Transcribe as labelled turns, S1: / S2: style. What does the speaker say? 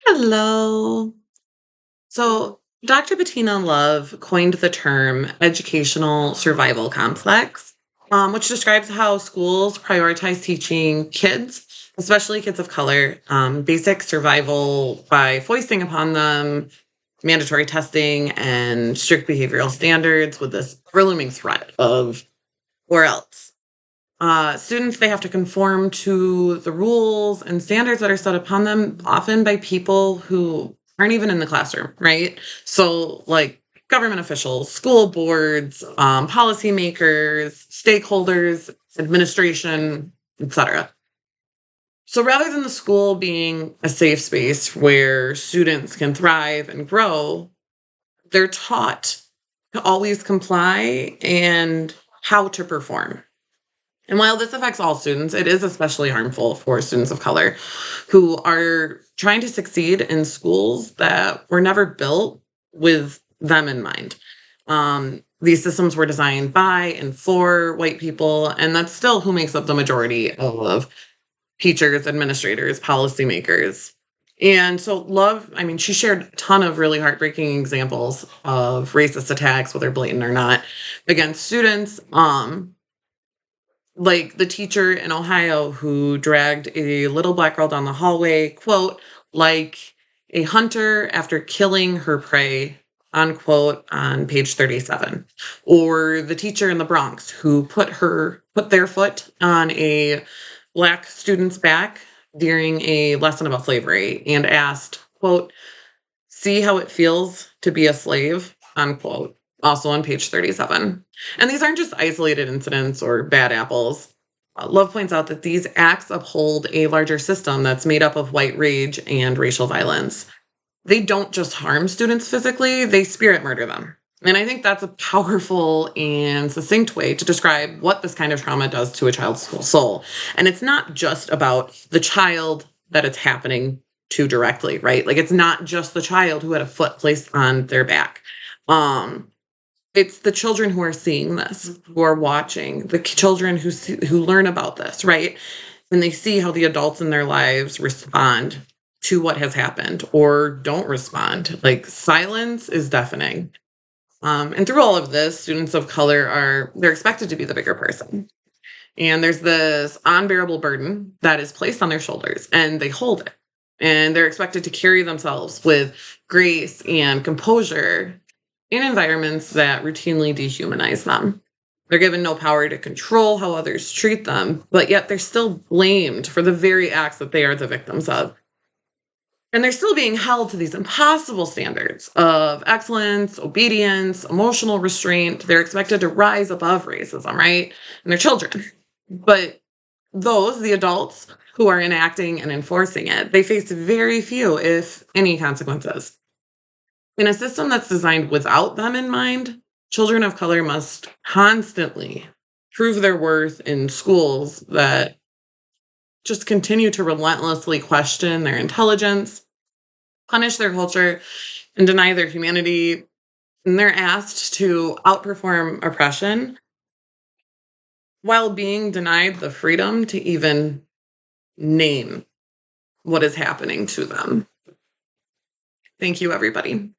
S1: Hello. So, Dr. Bettina Love coined the term educational survival complex, which describes how schools prioritize teaching kids, especially kids of color, basic survival by foisting upon them mandatory testing and strict behavioral standards with this looming threat of or else. Students, they have to conform to the rules and standards that are set upon them, often by people who aren't even in the classroom, right? So, like government officials, school boards, policymakers, stakeholders, administration, etc. So, rather than the school being a safe space where students can thrive and grow, they're taught to always comply and how to perform. And while this affects all students, it is especially harmful for students of color who are trying to succeed in schools that were never built with them in mind. These systems were designed by and for white people, and that's still who makes up the majority of teachers, administrators, policymakers. And so, Love, I mean, she shared a ton of really heartbreaking examples of racist attacks, whether blatant or not, against students. Like the teacher in Ohio who dragged a little black girl down the hallway, quote, like a hunter after killing her prey, unquote, on page 37. Or the teacher in the Bronx who put their foot on a black student's back during a lesson about slavery and asked, quote, see how it feels to be a slave, unquote, also on page 37. And these aren't just isolated incidents or bad apples. Love points out that these acts uphold a larger system that's made up of white rage and racial violence. They don't just harm students physically, they spirit murder them. And I think that's a powerful and succinct way to describe what this kind of trauma does to a child's soul. And it's not just about the child that it's happening to directly, right? Like it's not just the child who had a foot placed on their back. Um, it's the children who are seeing this, who are watching, the children who learn about this, right? And they see how the adults in their lives respond to what has happened or don't respond. Like silence is deafening. And through all of this, students of color they're expected to be the bigger person. And there's this unbearable burden that is placed on their shoulders and they hold it. And they're expected to carry themselves with grace and composure in environments that routinely dehumanize them. They're given no power to control how others treat them, but yet they're still blamed for the very acts that they are the victims of. And they're still being held to these impossible standards of excellence, obedience, emotional restraint. They're expected to rise above racism, right? And they're children. But the adults who are enacting and enforcing it, they face very few, if any, consequences. In a system that's designed without them in mind, children of color must constantly prove their worth in schools that just continue to relentlessly question their intelligence, punish their culture, and deny their humanity. And they're asked to outperform oppression while being denied the freedom to even name what is happening to them. Thank you, everybody.